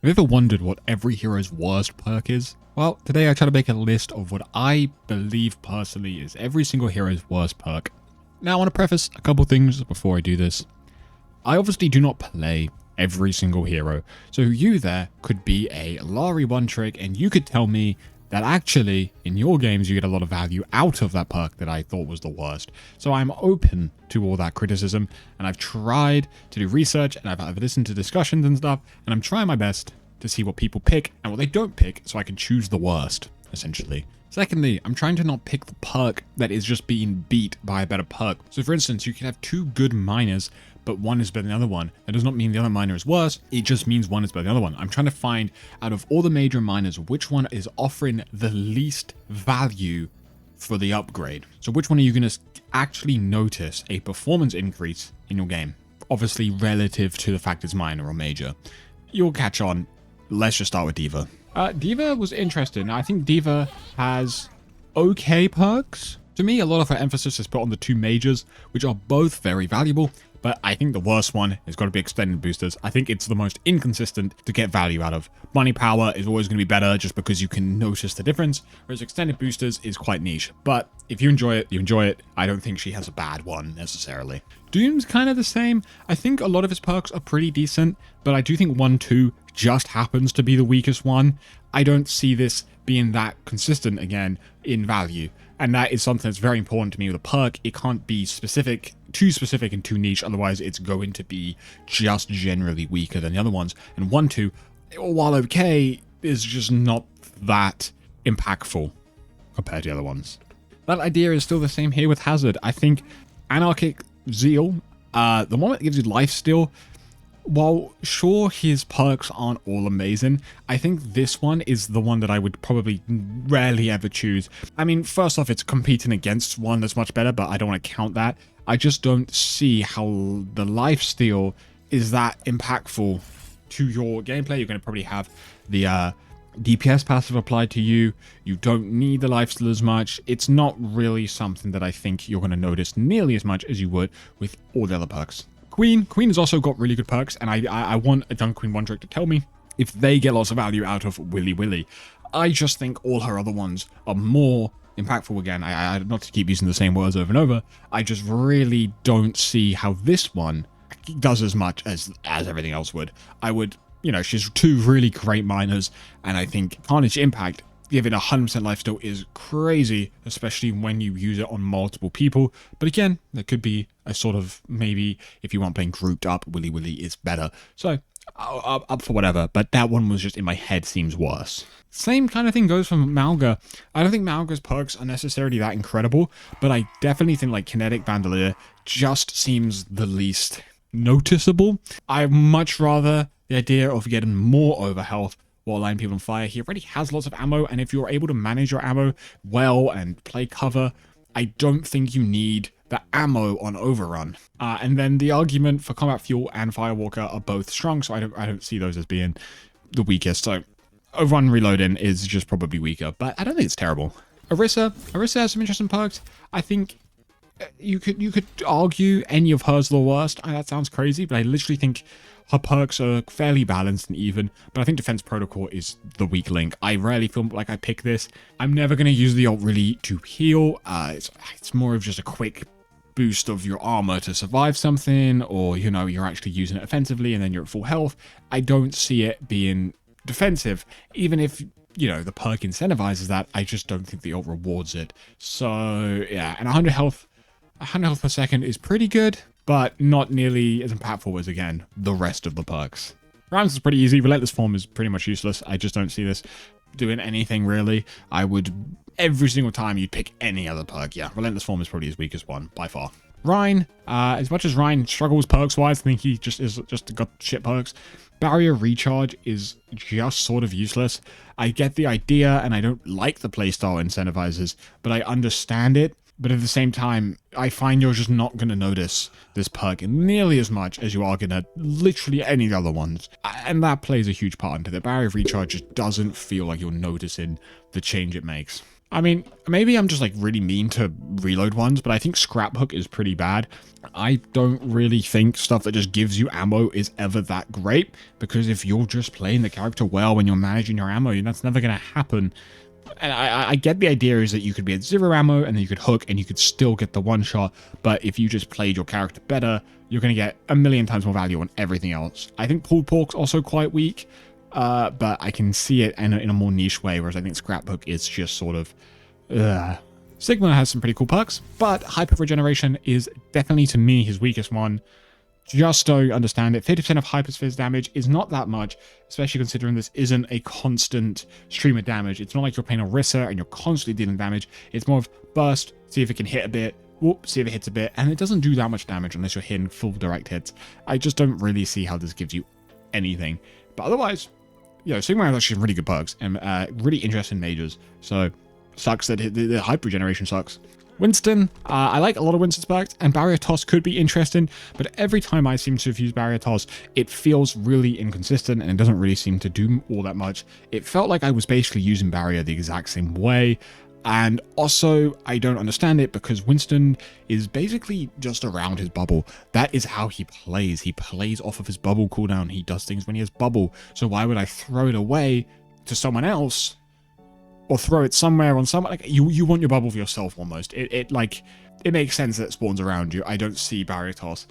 Have you ever wondered what every hero's worst perk is? Well, today I try to make a list of what I believe personally is every single hero's worst perk. Now I want to preface a couple things before I do this. I obviously do not play every single hero, so you there could be a Lari one trick and you could tell me that actually in your games you get a lot of value out of that perk that I thought was the worst. So I'm open to all that criticism, and I've tried to do research and I've listened to discussions and stuff, and I'm trying my best to see what people pick and what they don't pick so I can choose the worst, essentially. Secondly, I'm trying to not pick the perk that is just being beat by a better perk. So for instance, you can have two good miners, but one is better than the other one. That does not mean the other miner is worse, it just means one is better than the other one. I'm trying to find, out of all the major miners, which one is offering the least value for the upgrade. So which one are you going to actually notice a performance increase in your game? Obviously relative to the fact it's minor or major. You'll catch on. Let's just start with D.Va. D.Va was interesting. I think D.Va has okay perks. To me, a lot of her emphasis is put on the two majors, which are both very valuable, but I think the worst one has got to be extended boosters. I think it's the most inconsistent to get value out of. Money power is always going to be better just because you can notice the difference, whereas extended boosters is quite niche. But if you enjoy it, you enjoy it. I don't think she has a bad one necessarily. Doom's kind of the same. I think a lot of his perks are pretty decent, but I do think 1-2 just happens to be the weakest one. I don't see this being that consistent again in value. And that is something that's very important to me with a perk. It can't be too specific and too niche, otherwise it's going to be just generally weaker than the other ones. And 1-2, while okay, is just not that impactful compared to the other ones. That idea is still the same here with Hazard. I think Anarchic Zeal, the one that gives you lifesteal, while sure his perks aren't all amazing, I think this one is the one that I would probably rarely ever choose. I mean, first off, it's competing against one that's much better, but I don't want to count that. I just don't see how the lifesteal is that impactful to your gameplay. You're going to probably have the DPS passive applied to you. You don't need the lifesteal as much. It's not really something that I think you're going to notice nearly as much as you would with all the other perks. Queen has also got really good perks, and I want a Dunk Queen one trick to tell me if they get lots of value out of Willy Willy. I just think all her other ones are more impactful again. I not to keep using the same words over and over, I just really don't see how this one does as much as everything else would. I would, she's two really great miners, and I think Carnage Impact giving 100% lifesteal is crazy, especially when you use it on multiple people. But again, there could be a sort of, maybe if you want playing grouped up, Willy Willy is better. So up for whatever, but that one was just in my head seems worse. Same kind of thing goes for Malga. I don't think Malga's perks are necessarily that incredible, but I definitely think like Kinetic Bandolier just seems the least noticeable. I much rather the idea of getting more overhealth while lighting people on fire. He already has lots of ammo, and if you're able to manage your ammo well and play cover, I don't think you need the ammo on overrun. And then the argument for Combat Fuel and Firewalker are both strong, so I don't see those as being the weakest. So overrun reloading is just probably weaker, but I don't think it's terrible. Orisa has some interesting perks. I think you could argue any of hers the worst. That sounds crazy, but I literally think her perks are fairly balanced and even, but I think Defense Protocol is the weak link. I rarely feel like I pick this. I'm never going to use the ult really to heal. It's more of just a quick boost of your armor to survive something, or, you're actually using it offensively and then you're at full health. I don't see it being defensive, even if, the perk incentivizes that. I just don't think the ult rewards it. So, yeah, and 100 health per second is pretty good, but not nearly as impactful as, again, the rest of the perks. Rams is pretty easy. Relentless Form is pretty much useless. I just don't see this doing anything, really. I would, every single time you'd pick any other perk, yeah, Relentless Form is probably his weakest one, by far. Rhine, as much as Rhine struggles perks-wise, I think he just got shit perks. Barrier Recharge is just sort of useless. I get the idea, and I don't like the playstyle incentivizers, but I understand it. But at the same time, I find you're just not going to notice this perk nearly as much as you are going to literally any other ones. And that plays a huge part into it. Barrier Recharge just doesn't feel like you're noticing the change it makes. I mean, maybe I'm just like really mean to reload ones, but I think scrap hook is pretty bad. I don't really think stuff that just gives you ammo is ever that great, because if you're just playing the character well when you're managing your ammo, that's never going to happen. And I get the idea is that you could be at 0 ammo and then you could hook and you could still get the one shot, but if you just played your character better, you're going to get a million times more value on everything else. I think pulled pork's also quite weak. But I can see it in a more niche way, whereas I think Scrapbook is just sort of... Sigma has some pretty cool perks, but Hyper Regeneration is definitely, to me, his weakest one. Just so you understand it, 50% of Hypersphere's damage is not that much, especially considering this isn't a constant stream of damage. It's not like you're playing Orisa and you're constantly dealing damage. It's more of burst, see if it can hit a bit, whoop, see if it hits a bit, and it doesn't do that much damage unless you're hitting full direct hits. I just don't really see how this gives you anything. But otherwise... Sigma has actually really good perks and really interesting mages. So, sucks that the Hyper Regeneration sucks. Winston, I like a lot of Winston's perks, and Barrier Toss could be interesting, but every time I seem to have used Barrier Toss, it feels really inconsistent and it doesn't really seem to do all that much. It felt like I was basically using Barrier the exact same way. And also, I don't understand it because Winston is basically just around his bubble. That is how he plays. He plays off of his bubble cooldown. He does things when he has bubble. So why would I throw it away to someone else? Or throw it somewhere on someone? Like, you want your bubble for yourself almost. It makes sense that it spawns around you. I don't see Barrier Toss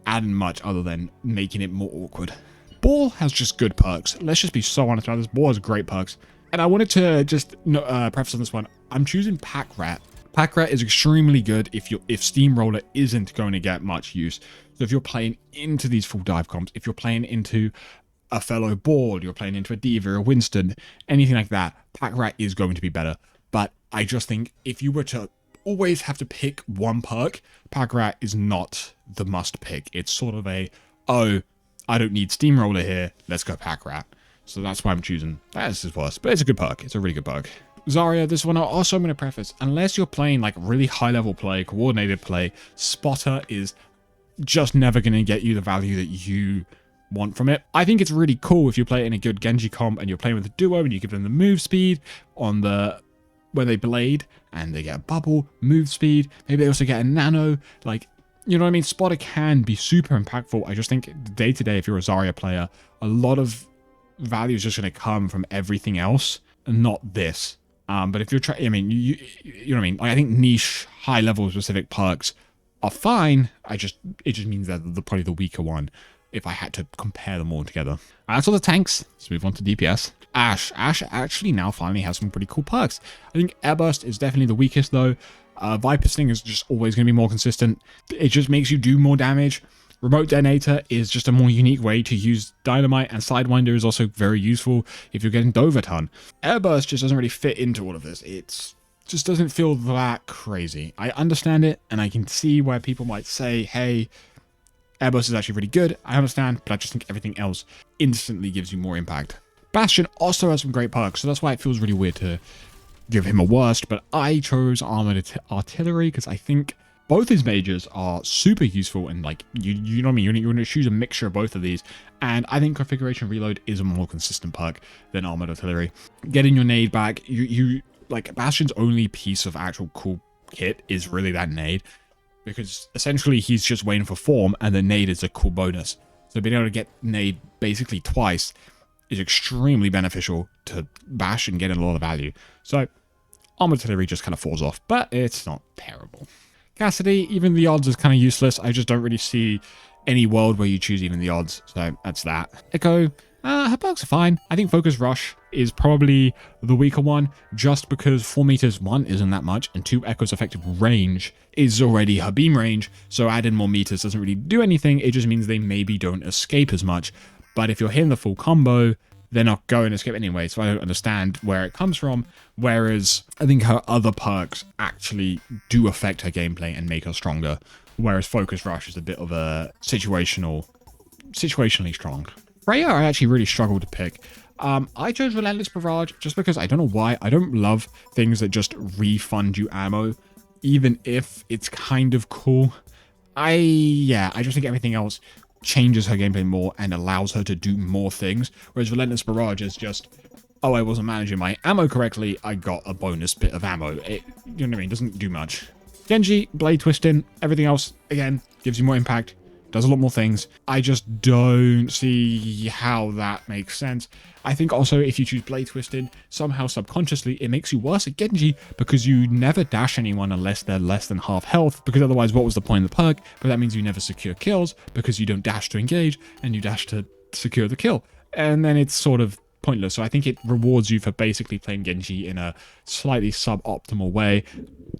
adding much other than making it more awkward. Ball has just good perks. Let's just be so honest about this. Ball has great perks. And I wanted to just preface on this one. I'm choosing Pack Rat. Pack Rat is extremely good if Steamroller isn't going to get much use. So if you're playing into these full dive comps, if you're playing into a fellow board, you're playing into a Diva or a Winston, anything like that, Pack Rat is going to be better. But I just think if you were to always have to pick one perk, Pack Rat is not the must pick. It's sort of a, oh, I don't need Steamroller here, let's go Pack Rat. So that's why I'm choosing. That is his worst, but it's a good perk. It's a really good perk. Zarya, this one also I'm going to preface. Unless you're playing like really high level play, coordinated play, Spotter is just never going to get you the value that you want from it. I think it's really cool if you play it in a good Genji comp and you're playing with a duo and you give them the move speed on the when they blade and they get a bubble, move speed. Maybe they also get a nano. Like, you know what I mean? Spotter can be super impactful. I just think day to day, if you're a Zarya player, a lot of value is just going to come from everything else and not this. But if you're trying, I mean, you know what I mean? Like, I think niche, high level specific perks are fine. It just means that they're probably the weaker one if I had to compare them all together. That's all the tanks. Let's move on to DPS. Ashe actually now finally has some pretty cool perks. I think Airburst is definitely the weakest though. Viper Sting is just always going to be more consistent. It just makes you do more damage. Remote Detonator is just a more unique way to use Dynamite, and Sidewinder is also very useful if you're getting Doverton. Airburst just doesn't really fit into all of this. It just doesn't feel that crazy. I understand it, and I can see where people might say, hey, Airburst is actually really good. I understand, but I just think everything else instantly gives you more impact. Bastion also has some great perks, so that's why it feels really weird to give him a worst, but I chose Armored Artillery because I think both his mages are super useful, and like you know what I mean, you're going to choose a mixture of both of these, and I think Configuration Reload is a more consistent perk than Armored Artillery. Getting your nade back, you like Bastion's only piece of actual cool kit is really that nade, because essentially he's just waiting for form, and the nade is a cool bonus. So being able to get nade basically twice is extremely beneficial to Bastion getting a lot of value. So Armored Artillery just kind of falls off, but it's not terrible. Cassidy, even the odds is kind of useless. I just don't really see any world where you choose even the odds. So that's that. Echo, her perks are fine. I think Focus Rush is probably the weaker one, just because 4 meters, 1, isn't that much, and 2, Echo's effective range is already her beam range. So adding more meters doesn't really do anything. It just means they maybe don't escape as much. But if you're hitting the full combo, they're not going to escape anyway, so I don't understand where it comes from. Whereas I think her other perks actually do affect her gameplay and make her stronger. Whereas Focus Rush is a bit of a situationally strong. Freya, I actually really struggled to pick. I chose Relentless Barrage just because I don't know why. I don't love things that just refund you ammo, even if it's kind of cool. I just think everything else changes her gameplay more and allows her to do more things, whereas Relentless Barrage is just, oh, I wasn't managing my ammo correctly, I got a bonus bit of ammo. It, you know what I mean, doesn't do much. Genji, blade twisting, everything else, again, gives you more impact, does a lot more things. I just don't see how that makes sense. I think also if you choose blade twisting, somehow subconsciously it makes you worse at Genji because you never dash anyone unless they're less than half health, because otherwise what was the point of the perk? But that means you never secure kills because you don't dash to engage and you dash to secure the kill. And then it's sort of pointless. So I think it rewards you for basically playing Genji in a slightly suboptimal way.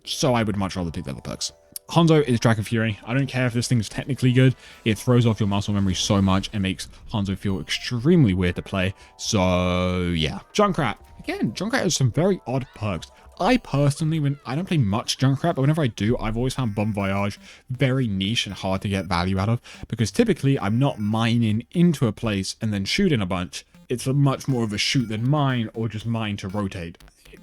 So I would much rather pick the other perks. Hanzo is Dragon Fury. I don't care if this thing's technically good. It throws off your muscle memory so much and makes Hanzo feel extremely weird to play. So yeah. Junkrat. Again, Junkrat has some very odd perks. I personally, when I don't play much Junkrat, but whenever I do, I've always found Bon Voyage very niche and hard to get value out of, because typically I'm not mining into a place and then shooting a bunch. It's a much more of a shoot than mine, or just mine to rotate.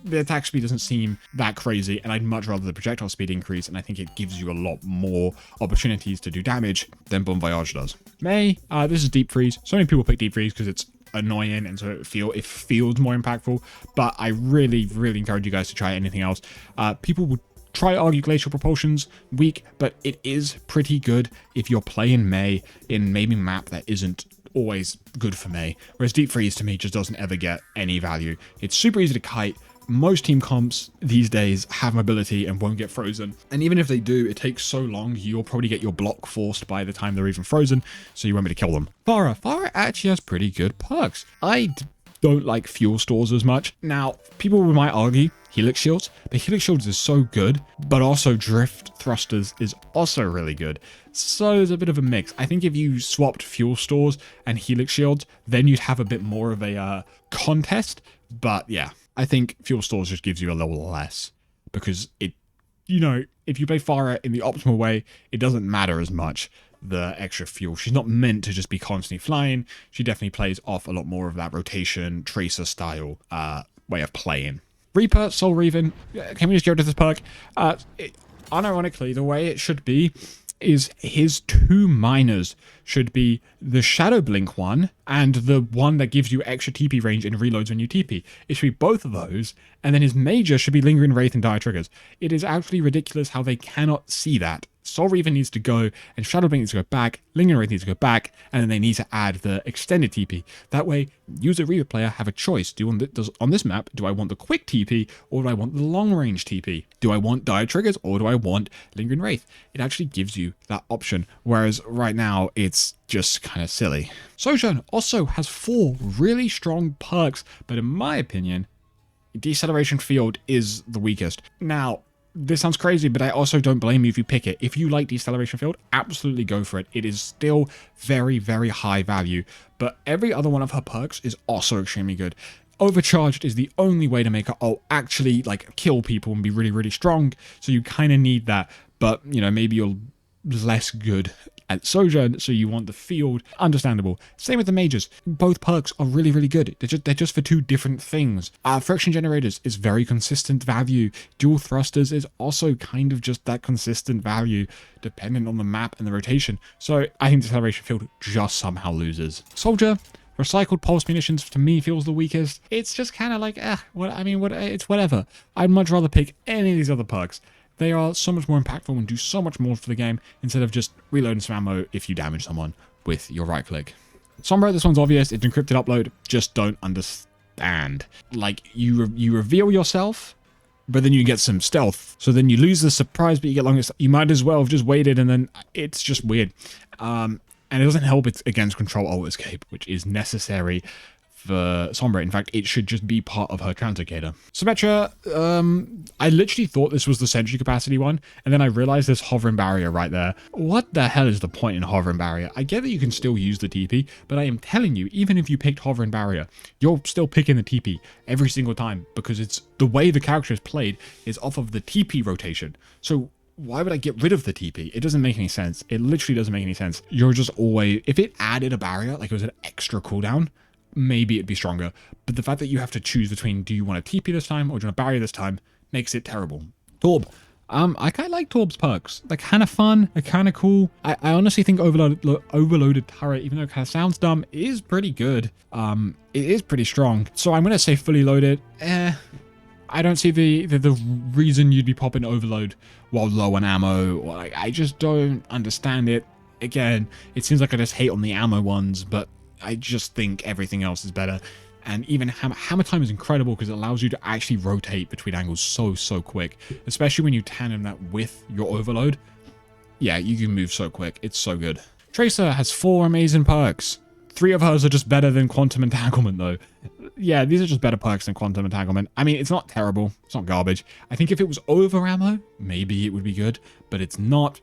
The attack speed doesn't seem that crazy, and I'd much rather the projectile speed increase, and I think it gives you a lot more opportunities to do damage than Bon Voyage does. Mei, this is Deep Freeze. So many people pick Deep Freeze because it's annoying, and so it feels more impactful, but I really encourage you guys to try anything else. People would try argue Glacial Propulsion's weak, but it is pretty good if you're playing Mei in maybe map that isn't always good for Mei, whereas Deep Freeze to me just doesn't ever get any value. It's super easy to kite. Most team comps these days have mobility and won't get frozen, and even if they do, it takes so long, you'll probably get your block forced by the time they're even frozen, so you won't be able to kill them. Pharah actually has pretty good perks. I don't like fuel stores as much. Now, people might argue Helix Shields, but Helix Shields is so good, but also Drift Thrusters is also really good. So there's a bit of a mix. I think if you swapped fuel stores and Helix Shields, then you'd have a bit more of a contest, but yeah. I think fuel stores just gives you a little less because it, you know, if you play Pharah in the optimal way, it doesn't matter as much, the extra fuel. She's not meant to just be constantly flying. She definitely plays off a lot more of that rotation, tracer style way of playing. Reaper, Soul Reaving, can we just go to this perk? Unironically, the way it should be is his two minors should be the Shadow Blink one and the one that gives you extra TP range and reloads when you TP. It should be both of those, and then his major should be Lingering Wraith and Dire Triggers. It is actually ridiculous how they cannot see that. Soul Reaver needs to go, and Shadow Blink needs to go back, Lingering Wraith needs to go back, and then they need to add the extended TP. That way, you as a Reaver player have a choice. On this map, do I want the quick TP, or do I want the long range TP? Do I want Dire Triggers, or do I want Lingering Wraith? It actually gives you that option, whereas right now, it's just kind of silly. Sojourn also has 4 really strong perks, but in my opinion, Deceleration Field is the weakest. Now, this sounds crazy, but I also don't blame you if you pick it. If you like Deceleration Field, absolutely go for it. It is still very high value, but every other one of her perks is also extremely good. Overcharged is the only way to make her actually like kill people and be really strong, so you kind of need that, but you know, maybe you're less good at Sojourn, so you want the field. Understandable. Same with the mages. Both perks are really good. They're just for 2 different things. Friction Generators is very consistent value. Dual Thrusters is also kind of just that consistent value, depending on the map and the rotation. So I think Deceleration Field just somehow loses. Soldier, Recycled Pulse Munitions to me feels the weakest. It's just kind of like, it's whatever. I'd much rather pick any of these other perks. They are so much more impactful and do so much more for the game instead of just reloading some ammo if you damage someone with your right click. Sombra, this one's obvious. It's encrypted upload. Just don't understand. Like, you reveal yourself, but then you get some stealth. So then you lose the surprise, but you get longer. You might as well have just waited, and then it's just weird. And it doesn't help it's against Control Alt Escape, which is necessary for Sombra. In fact, it should just be part of her translocator. Symmetra, I literally thought this was the Sentry capacity one, and then I realized there's Hovering Barrier right there. What the hell is the point in Hovering Barrier? I get that you can still use the TP, but I am telling you, even if you picked Hovering Barrier, you're still picking the TP every single time, because it's the way the character is played is off of the TP rotation. So why would I get rid of the TP? It doesn't make any sense. It literally doesn't make any sense. You're just always, if it added a barrier, like it was an extra cooldown, maybe it'd be stronger, but the fact that you have to choose between do you want a TP this time or do you want a barrier this time makes it terrible. Torb, I kind of like Torb's perks. They're kind of fun. They're kind of cool. I honestly think Overloaded Turret, even though it kind of sounds dumb, is pretty good. It is pretty strong. So I'm going to say fully loaded. I don't see the reason you'd be popping Overload while low on ammo. Or I just don't understand it. Again, it seems like I just hate on the ammo ones, but I just think everything else is better. And even hammer time is incredible because it allows you to actually rotate between angles so quick, especially when you tandem that with your Overload. Yeah, you can move so quick. It's so good. Tracer has 4 amazing perks. 3 of hers are just better than Quantum Entanglement, though. Yeah, these are just better perks than Quantum Entanglement. I mean, it's not terrible. It's not garbage. I think if it was over ammo, maybe it would be good, but it's not.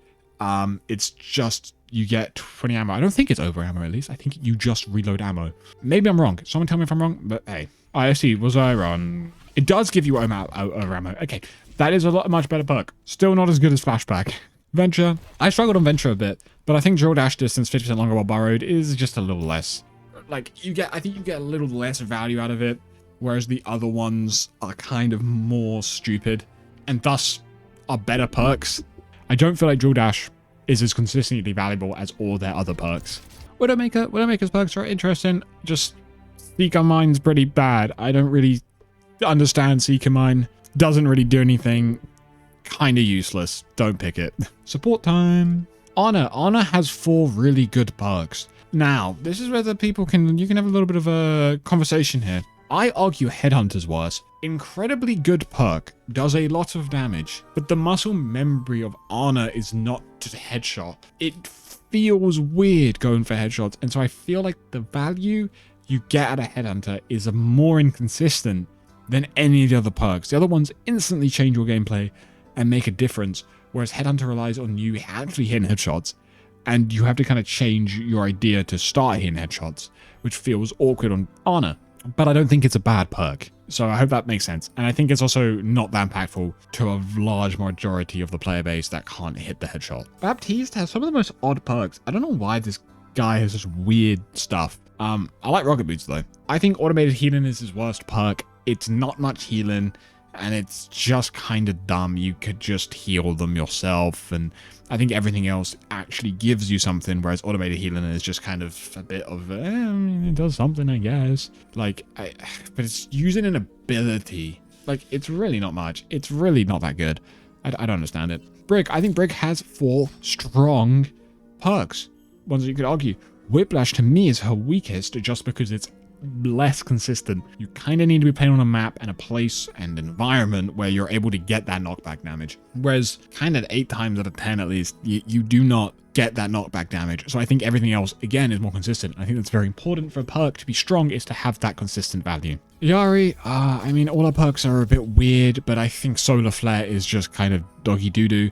It's just you get 20 ammo. I don't think it's over ammo, at least. I think you just reload ammo. Maybe I'm wrong. Someone tell me if I'm wrong, but hey. I see. Was I wrong? It does give you over ammo. Okay, that is a much better perk. Still not as good as Flashback. Venture. I struggled on Venture a bit, but I think Drill Dash distance 50% longer while burrowed is just a little less. Like, I think you get a little less value out of it, whereas the other ones are kind of more stupid, and thus are better perks. I don't feel like Drill Dash is as consistently valuable as all their other perks. Widowmaker's perks are interesting. Just Seeker Mine's pretty bad. I don't really understand Seeker Mine. Doesn't really do anything. Kind of useless. Don't pick it. Support time. Honor. Honor has 4 really good perks. Now, this is where you can have a little bit of a conversation here. I argue Headhunter's worse. Incredibly good perk, does a lot of damage, but the muscle memory of Honor is not to headshot. It feels weird going for headshots, and so I feel like the value you get out of Headhunter is more inconsistent than any of the other perks. The other ones instantly change your gameplay and make a difference, whereas Headhunter relies on you actually hitting headshots, and you have to kind of change your idea to start hitting headshots, which feels awkward on Honor. But I don't think it's a bad perk. So I hope that makes sense. And I think it's also not that impactful to a large majority of the player base that can't hit the headshot. Baptiste has some of the most odd perks. I don't know why this guy has such weird stuff. I like Rocket Boots though. I think Automated Healing is his worst perk. It's not much healing, and it's just kind of dumb. You could just heal them yourself, and I think everything else actually gives you something, whereas Automated Healing is just kind of a bit of, it does something, I guess. Like, but it's using an ability. Like, it's really not much. It's really not that good. I don't understand it. Brick, I think Brick has 4 strong perks. Ones that you could argue. Whiplash, to me, is her weakest, just because it's less consistent. You kind of need to be playing on a map and a place and environment where you're able to get that knockback damage. Whereas kind of 8 times out of 10 at least, you do not get that knockback damage. So I think everything else, again, is more consistent. I think that's very important for a perk to be strong, is to have that consistent value. Yari, I mean, all our perks are a bit weird, but I think Solar Flare is just kind of doggy doo-doo.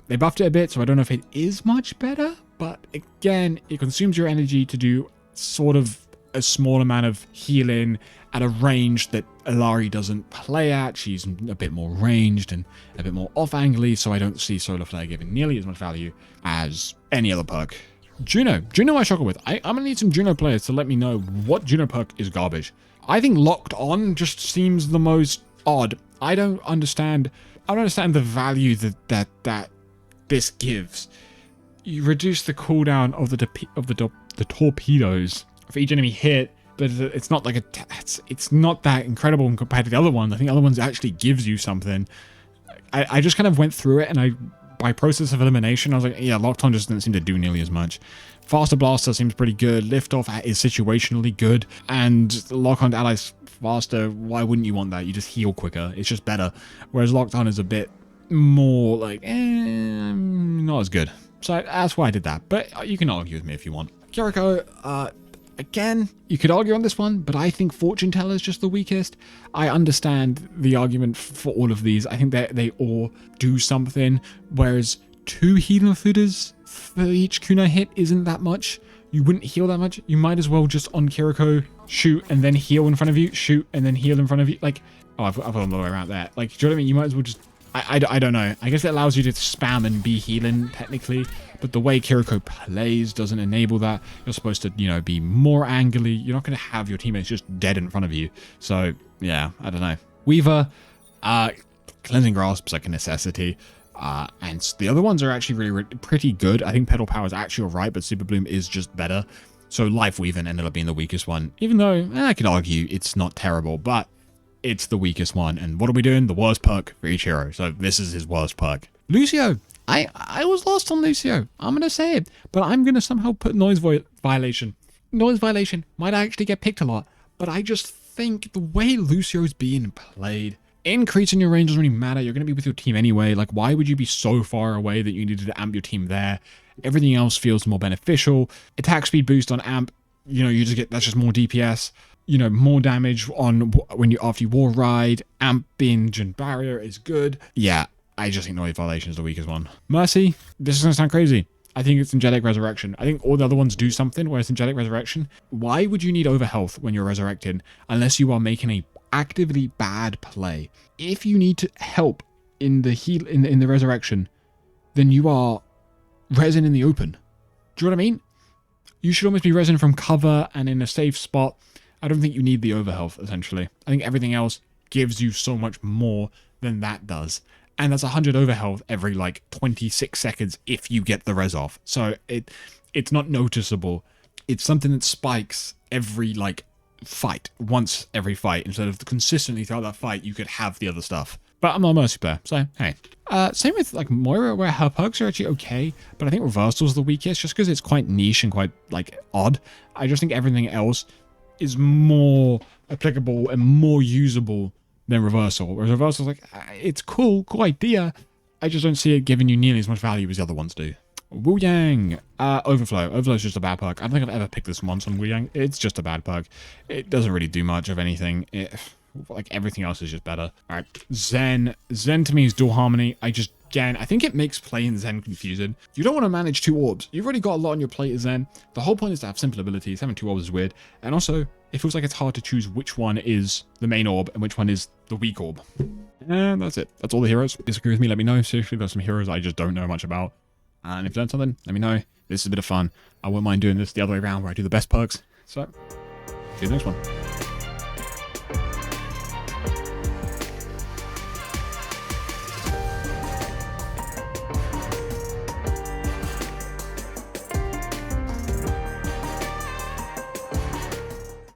They buffed it a bit, so I don't know if it is much better, but again, it consumes your energy to do sort of a small amount of healing at a range that Ilari doesn't play at. She's a bit more ranged and a bit more off-angly, so I don't see Solar Flare giving nearly as much value as any other perk. Juno I struggle with. I'm gonna need some Juno players to let me know what Juno perk is garbage. I think Locked On just seems the most odd. I don't understand the value that this gives. You reduce the cooldown of the torpedoes for each enemy hit, but it's not like it's not that incredible compared to the other ones. I think the other ones actually gives you something. I just kind of went through it, and by process of elimination, I was like, yeah, Locked On just didn't seem to do nearly as much. Faster Blaster seems pretty good. Liftoff is situationally good, and Lock On allies faster. Why wouldn't you want that? You just heal quicker. It's just better. Whereas Locked On is a bit more like, not as good. So that's why I did that. But you can argue with me if you want. Kiriko, again, you could argue on this one, but I think Fortune Teller is just the weakest. I understand the argument for all of these. I think they all do something, whereas 2 healing footers for each Kunai hit isn't that much. You wouldn't heal that much. You might as well just on Kiriko shoot and then heal in front of you, shoot and then heal in front of you. Like, oh, I've gone the way around there. Like, do you know what I mean? You might as well just, I don't know. I guess it allows you to spam and be healing technically, but the way Kiriko plays doesn't enable that. You're supposed to, be more angly. You're not going to have your teammates just dead in front of you. So, yeah, I don't know. Weaver, Cleansing Grasp is like a necessity. And the other ones are actually really pretty good. I think Pedal Power is actually alright, but Super Bloom is just better. So Life Weaving ended up being the weakest one, even though I could argue it's not terrible, but it's the weakest one. And what are we doing? The worst perk for each hero. So this is his worst perk. Lucio. I was lost on Lucio. I'm going to say it, but I'm going to somehow put Noise Violation. Noise Violation might actually get picked a lot, but I just think the way Lucio's being played, increasing your range doesn't really matter. You're going to be with your team anyway. Like, why would you be so far away that you needed to amp your team there? Everything else feels more beneficial. Attack speed boost on amp, you know, you just get, that's just more DPS. You know, more damage on after you war ride. Amp binge and barrier is good. Yeah, I just think Noise Violation is the weakest one. Mercy, this is going to sound crazy. I think it's Angelic Resurrection. I think all the other ones do something, whereas Angelic Resurrection, why would you need overhealth when you're resurrected unless you are making a actively bad play? If you need to help in the heal in the resurrection, then you are resin in the open. Do you know what I mean? You should almost be resin from cover and in a safe spot. I don't think you need the overhealth, essentially. I think everything else gives you so much more than that does. And that's 100 overhealth every, like, 26 seconds if you get the res off. So it's not noticeable. It's something that spikes every, like, fight. Once every fight. Instead of consistently throughout that fight, you could have the other stuff. But I'm not a Mercy player, so, hey. Same with, like, Moira, where her perks are actually okay. But I think Reversal's the weakest, just because it's quite niche and quite, like, odd. I just think everything else is more applicable and more usable than Reversal. Whereas Reversal's like, it's cool idea. I just don't see it giving you nearly as much value as the other ones do. Wu Yang. Overflow. Overflow's just a bad perk. I don't think I've ever picked this once on Wu Yang. It's just a bad perk. It doesn't really do much of anything. Like, everything else is just better. Alright. Zen. Zen to me is dual harmony. Again, I think it makes playing Zen confusing. You don't want to manage 2 orbs. You've already got a lot on your plate as Zen. The whole point is to have simple abilities. Having 2 orbs is weird. And also, it feels like it's hard to choose which one is the main orb and which one is the weak orb. And that's it. That's all the heroes. Disagree with me, let me know. Seriously, there's some heroes I just don't know much about. And if you learned something, let me know. This is a bit of fun. I wouldn't mind doing this the other way around where I do the best perks. So, see you in the next one.